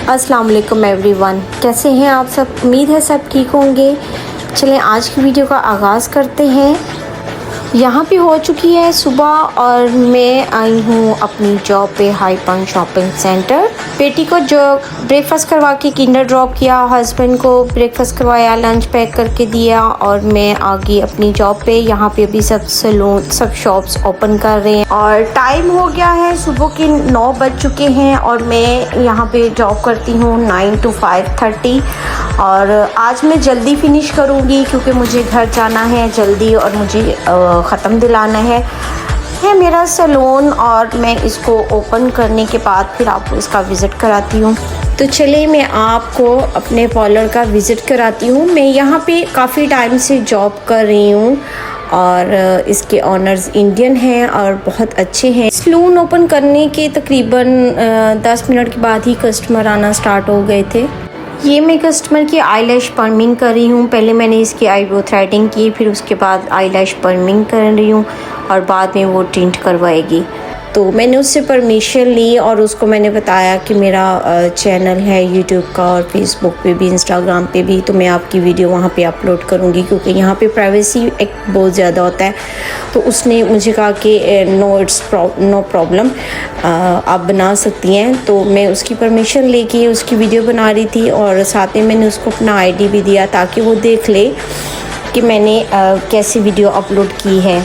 अस्सलाम वालेकुम एवरीवन, कैसे हैं आप सब। उम्मीद है सब ठीक होंगे। चलें आज की वीडियो का आगाज़ करते हैं। यहाँ पे हो चुकी है सुबह और मैं आई हूँ अपनी जॉब पे हाई पॉइंट शॉपिंग सेंटर। बेटी को जो ब्रेकफास्ट करवा के किंडर ड्रॉप किया, हस्बैंड को ब्रेकफास्ट करवाया, लंच पैक करके दिया और मैं आ गई अपनी जॉब पे। यहाँ पे अभी सब सैलून सब शॉप्स ओपन कर रहे हैं और टाइम हो गया है, सुबह के 9 बज चुके हैं और मैं यहाँ पे जॉब करती हूँ 9 to 5:30 और आज मैं जल्दी फिनिश करूँगी क्योंकि मुझे घर जाना है जल्दी और मुझे ख़त्म दिलाना है मेरा सैलून और मैं इसको ओपन करने के बाद फिर आपको इसका विज़िट कराती हूँ। तो चलिए मैं आपको अपने पार्लर का विज़िट कराती हूँ। मैं यहाँ पे काफ़ी टाइम से जॉब कर रही हूँ और इसके ऑनर्स इंडियन हैं और बहुत अच्छे हैं। सैलून ओपन करने के तकरीबन 10 मिनट के बाद ही कस्टमर आना स्टार्ट हो गए थे। ये मैं कस्टमर की आईलैश पर्मिंग कर रही हूँ। पहले मैंने इसकी आईब्रो थ्रेडिंग की, फिर उसके बाद आईलैश पर्मिंग कर रही हूँ और बाद में वो टिंट करवाएगी। तो मैंने उससे परमिशन ली और उसको मैंने बताया कि मेरा चैनल है यूट्यूब का और फेसबुक पे भी, इंस्टाग्राम पे भी, तो मैं आपकी वीडियो वहाँ पे अपलोड करूँगी क्योंकि यहाँ पे प्राइवेसी एक बहुत ज़्यादा होता है। तो उसने मुझे कहा कि नो प्रॉब्लम, आप बना सकती हैं। तो मैं उसकी परमिशन लेके उसकी वीडियो बना रही थी और साथ में मैंने उसको अपना आईडी भी दिया ताकि वो देख ले कि मैंने कैसी वीडियो अपलोड की है।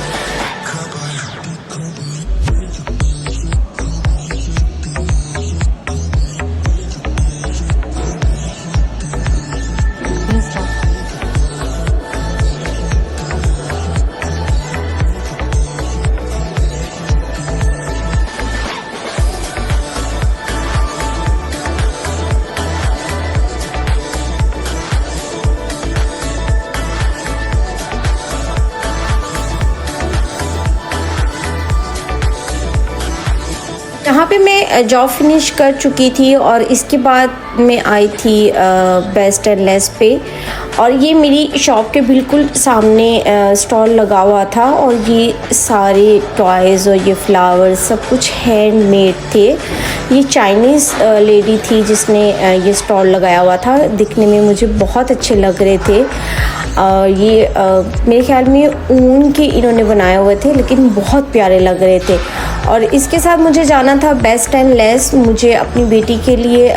यहाँ पे मैं जॉब फिनिश कर चुकी थी और इसके बाद मैं आई थी बेस्ट एंड लेस पे और ये मेरी शॉप के बिल्कुल सामने स्टॉल लगा हुआ था और ये सारे टॉयज़ और ये फ्लावर्स सब कुछ हैंडमेड थे। ये चाइनीज़ लेडी थी जिसने ये स्टॉल लगाया हुआ था, दिखने में मुझे बहुत अच्छे लग रहे थे। ये मेरे ख्याल में ऊन के इन्होंने बनाए हुए थे लेकिन बहुत प्यारे लग रहे थे। और इसके साथ मुझे जाना था बेस्ट एंड लेस। मुझे अपनी बेटी के लिए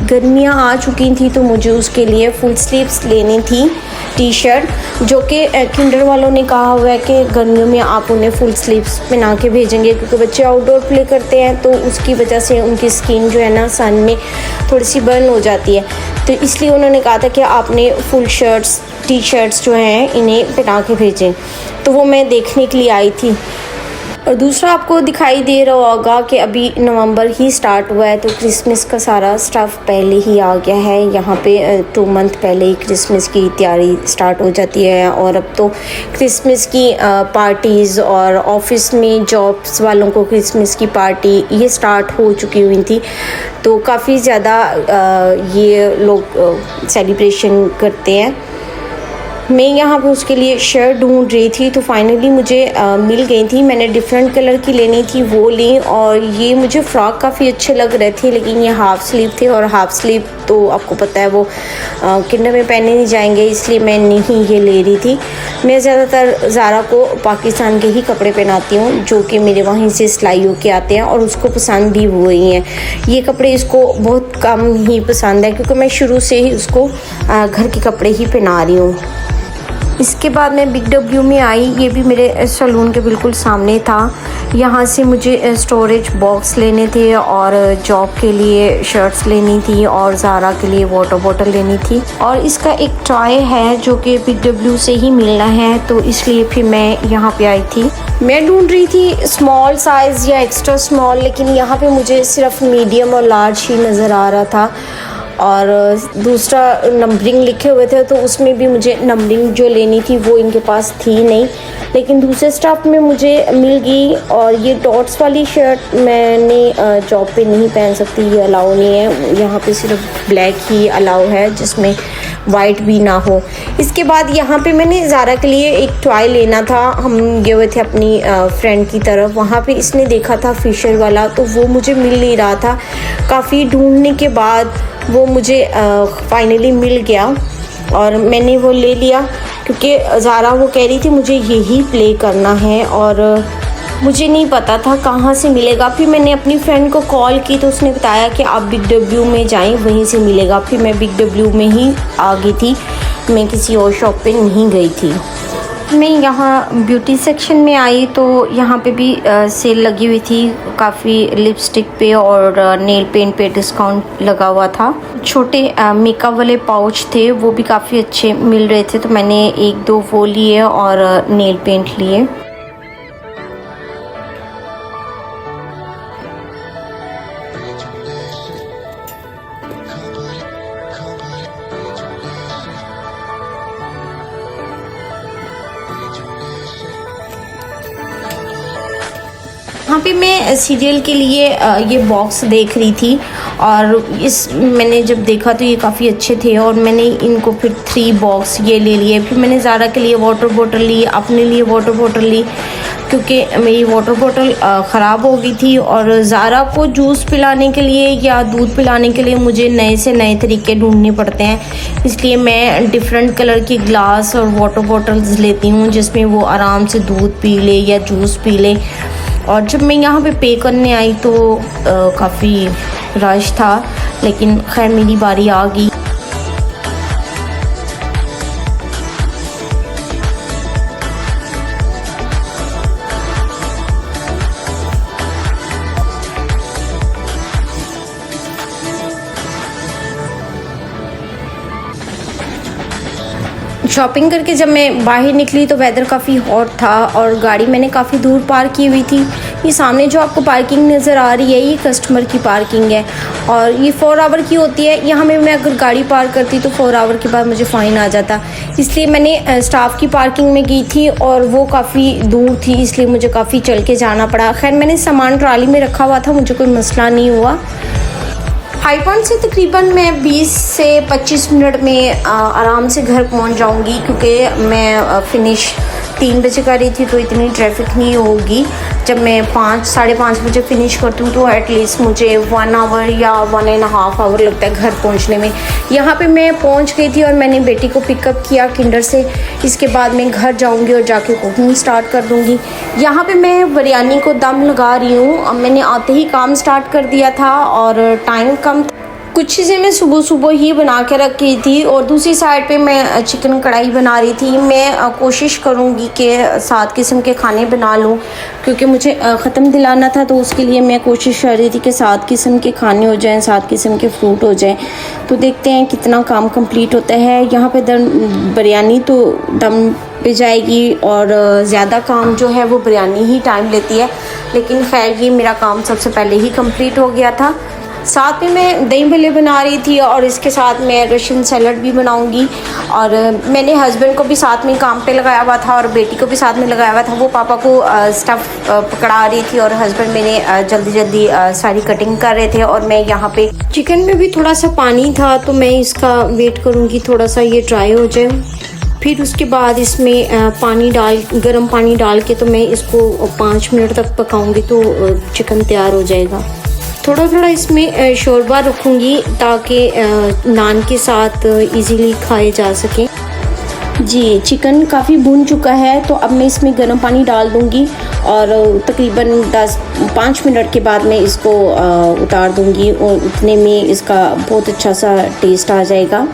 गर्मियाँ आ चुकी थी तो मुझे उसके लिए फुल स्लीव्स लेनी थी टी शर्ट, जो कि किंडर वालों ने कहा हुआ है कि गर्मियों में आप उन्हें फुल स्लीव्स पहना के भेजेंगे क्योंकि बच्चे आउटडोर प्ले करते हैं तो उसकी वजह से उनकी स्किन जो है ना सन में थोड़ी सी बर्न हो जाती है। तो इसलिए उन्होंने कहा था कि आपने फुल शर्ट्स टी शर्ट्स जो हैं इन्हें पहना के भेजें। तो वो मैं देखने के लिए आई थी। और दूसरा आपको दिखाई दे रहा होगा कि अभी नवंबर ही स्टार्ट हुआ है तो क्रिसमस का सारा स्टफ़ पहले ही आ गया है। यहाँ पे 2 मंथ पहले ही क्रिसमस की तैयारी स्टार्ट हो जाती है और अब तो क्रिसमस की पार्टीज़ और ऑफिस में जॉब्स वालों को क्रिसमस की पार्टी ये स्टार्ट हो चुकी हुई थी। तो काफ़ी ज़्यादा ये लोग सेलिब्रेशन करते हैं। मैं यहाँ पे उसके लिए शर्ट ढूंढ रही थी तो फाइनली मुझे मिल गई थी। मैंने डिफरेंट कलर की लेनी थी वो ली और ये मुझे फ़्रॉक काफ़ी अच्छे लग रहे थे लेकिन ये हाफ़ स्लीव थे और हाफ़ स्लीव तो आपको पता है वो किंडर में पहने नहीं जाएंगे, इसलिए मैं नहीं ये ले रही थी। मैं ज़्यादातर ज़ारा को पाकिस्तान के ही कपड़े पहनाती हूँ जो कि मेरे वहीं से सिलाई होके आते हैं और उसको पसंद भी हुए हैं। ये कपड़े इसको बहुत कम ही पसंद है क्योंकि मैं शुरू से ही उसको घर के कपड़े ही पहना रही हूँ। इसके बाद मैं बिग डब्ल्यू में आई, ये भी मेरे सैलून के बिल्कुल सामने था। यहाँ से मुझे स्टोरेज बॉक्स लेने थे और जॉब के लिए शर्ट्स लेनी थी और ज़ारा के लिए वाटर बॉटल लेनी थी। और इसका एक टॉय है जो कि बिग डब्ल्यू से ही मिलना है तो इसलिए फिर मैं यहाँ पे आई थी। मैं ढूंढ रही थी स्मॉल साइज़ या एक्स्ट्रा स्मॉल, लेकिन यहाँ पे मुझे सिर्फ मीडियम और लार्ज ही नज़र आ रहा था और दूसरा नंबरिंग लिखे हुए थे तो उसमें भी मुझे नंबरिंग जो लेनी थी वो इनके पास थी नहीं, लेकिन दूसरे स्टाफ में मुझे मिल गई। और ये डॉट्स वाली शर्ट मैंने जॉब पे नहीं पहन सकती, ये अलाउ नहीं है। यहाँ पे सिर्फ ब्लैक ही अलाउ है जिसमें वाइट भी ना हो। इसके बाद यहाँ पे मैंने ज़ारा के लिए एक टॉय लेना था। हम गए हुए थे अपनी फ्रेंड की तरफ, वहाँ पे इसने देखा था फिशर वाला तो वो मुझे मिल नहीं रहा था। काफ़ी ढूंढने के बाद वो मुझे फाइनली मिल गया और मैंने वो ले लिया, क्योंकि ज़ारा वो कह रही थी मुझे यही प्ले करना है और मुझे नहीं पता था कहाँ से मिलेगा। फिर मैंने अपनी फ्रेंड को कॉल की तो उसने बताया कि आप बिग डब्ल्यू में जाएं, वहीं से मिलेगा। फिर मैं बिग डब्ल्यू में ही आ गई थी, मैं किसी और शॉप पे नहीं गई थी। मैं यहाँ ब्यूटी सेक्शन में आई तो यहाँ पे भी सेल लगी हुई थी, काफ़ी लिपस्टिक पे और नेल पेंट पे डिस्काउंट लगा हुआ था। छोटे मेकअप वाले पाउच थे, वो भी काफ़ी अच्छे मिल रहे थे, तो मैंने 1-2 वो लिए और नेल पेंट लिए। यहाँ पे मैं सीरियल के लिए ये बॉक्स देख रही थी और मैंने जब देखा तो ये काफ़ी अच्छे थे और मैंने इनको फिर 3 बॉक्स ये ले लिए। फिर मैंने ज़ारा के लिए वाटर बॉटल ली, अपने लिए वाटर बॉटल ली, क्योंकि मेरी वाटर बॉटल ख़राब हो गई थी और ज़ारा को जूस पिलाने के लिए या दूध पिलाने के लिए मुझे नए से नए तरीके ढूंढने पड़ते हैं। इसलिए मैं डिफरेंट कलर की ग्लास और वाटर बॉटल्स लेती हूँ जिसमें वो आराम से दूध पी ले या जूस पी ले। और जब मैं यहाँ पे करने आई तो काफ़ी रश था, लेकिन खैर मेरी बारी आ गई। शॉपिंग करके जब मैं बाहर निकली तो वेदर काफ़ी हॉट था और गाड़ी मैंने काफ़ी दूर पार्क की हुई थी। ये सामने जो आपको पार्किंग नज़र आ रही है ये कस्टमर की पार्किंग है और ये 4 आवर की होती है। यहाँ में मैं अगर गाड़ी पार्क करती तो 4 आवर के बाद मुझे फ़ाइन आ जाता, इसलिए मैंने स्टाफ की पार्किंग में गई थी और वो काफ़ी दूर थी, इसलिए मुझे काफ़ी चल के जाना पड़ा। खैर मैंने सामान ट्राली में रखा हुआ था, मुझे कोई मसला नहीं हुआ। हाई पॉइंट से तकरीबन मैं 20 से 25 मिनट में आराम से घर पहुंच जाऊंगी, क्योंकि मैं फिनिश 3 बजे कर रही थी तो इतनी ट्रैफिक नहीं होगी। जब मैं 5-5:30 बजे फ़िनिश करती हूँ तो एटलीस्ट मुझे 1 आवर या 1.5 आवर लगता है घर पहुँचने में। यहाँ पे मैं पहुँच गई थी और मैंने बेटी को पिकअप किया किंडर से। इसके बाद मैं घर जाऊँगी और जाके कुकिंग स्टार्ट कर दूँगी। यहाँ पे मैं बिरयानी को दम लगा रही हूँ। अब मैंने आते ही काम स्टार्ट कर दिया था और टाइम कम, कुछ चीज़ें मैं सुबह ही बना के रखी थी और दूसरी साइड पे मैं चिकन कढ़ाई बना रही थी। मैं कोशिश करूँगी कि 7 किस्म के खाने बना लूँ, क्योंकि मुझे ख़त्म दिलाना था, तो उसके लिए मैं कोशिश कर रही थी कि 7 किस्म के खाने हो जाएं, 7 किस्म के फ्रूट हो जाएं। तो देखते हैं कितना काम कंप्लीट होता है। यहाँ पे बिरयानी तो दम पे जाएगी और ज़्यादा काम जो है वो बिरयानी ही टाइम लेती है, लेकिन खैर ये मेरा काम सबसे पहले ही कंप्लीट हो गया था। साथ में मैं दही भल्ले बना रही थी और इसके साथ मैं रशियन सैलड भी बनाऊंगी। और मैंने हस्बैंड को भी साथ में काम पे लगाया हुआ था और बेटी को भी साथ में लगाया हुआ था। वो पापा को स्टफ़ पकड़ा रही थी और हस्बैंड मेरे जल्दी सारी कटिंग कर रहे थे। और मैं यहाँ पे चिकन में भी थोड़ा सा पानी था तो मैं इसका वेट करूँगी थोड़ा सा ये ड्राई हो जाए। फिर उसके बाद इसमें गर्म पानी डाल के तो मैं इसको 5 मिनट तक पकाऊंगी तो चिकन तैयार हो जाएगा। थोड़ा इसमें शोरबा रखूँगी ताकि नान के साथ इजीली खाए जा सकें। जी चिकन काफ़ी भुन चुका है तो अब मैं इसमें गर्म पानी डाल दूँगी और तकरीबन 5 मिनट के बाद मैं इसको उतार दूँगी और उतने में इसका बहुत अच्छा सा टेस्ट आ जाएगा।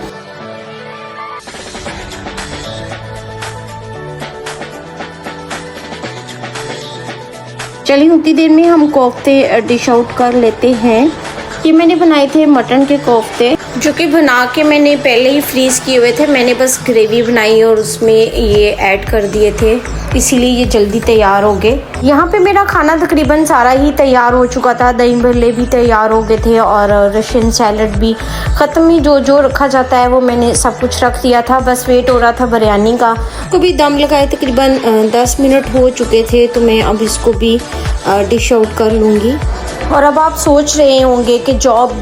चलिए उतनी देर में हम कोफ्ते डिश आउट कर लेते हैं। ये मैंने बनाए थे मटन के कोफ्ते, जो कि बना के मैंने पहले ही फ्रीज़ किए हुए थे। मैंने बस ग्रेवी बनाई और उसमें ये ऐड कर दिए थे, इसीलिए ये जल्दी तैयार हो गए। यहाँ पे मेरा खाना तकरीबन सारा ही तैयार हो चुका था। दही भल्ले भी तैयार हो गए थे और रशियन सैलड भी ख़त्म ही जो रखा जाता है वो मैंने सब कुछ रख दिया था। बस वेट हो रहा था बिरयानी का। को भी दम लगाए तकरीबन 10 मिनट हो चुके थे तो मैं अब इसको भी डिश आउट कर लूँगी। और अब आप सोच रहे होंगे कि जॉब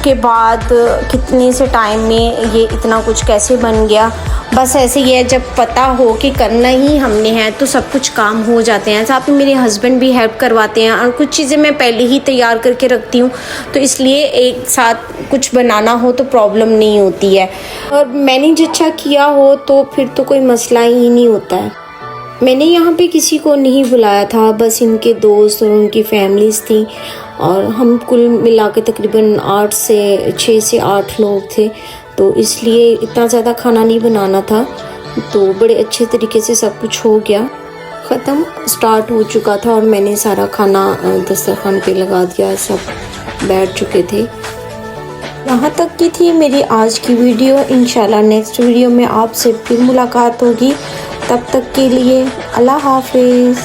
के बाद कितने से टाइम में ये इतना कुछ कैसे बन गया। बस ऐसे ही है, जब पता हो कि करना ही हमने है तो सब कुछ काम हो जाते हैं। साथ में मेरे हस्बैंड भी हेल्प करवाते हैं और कुछ चीज़ें मैं पहले ही तैयार करके रखती हूँ, तो इसलिए एक साथ कुछ बनाना हो तो प्रॉब्लम नहीं होती है। और मैनेज अच्छा किया हो तो फिर तो कोई मसला ही नहीं होता है। मैंने यहाँ पे किसी को नहीं बुलाया था, बस इनके दोस्त और उनकी फैमिलीज़ थी और हम कुल मिला के तकरीबन 6 से 8 लोग थे, तो इसलिए इतना ज़्यादा खाना नहीं बनाना था। तो बड़े अच्छे तरीके से सब कुछ हो गया, ख़त्म स्टार्ट हो चुका था और मैंने सारा खाना दस्तरखान पे लगा दिया, सब बैठ चुके थे। यहाँ तक की थी मेरी आज की वीडियो। इंशाल्लाह नेक्स्ट वीडियो में आपसे फिर मुलाकात होगी। तब तक के लिए अल्लाह हाफिज़।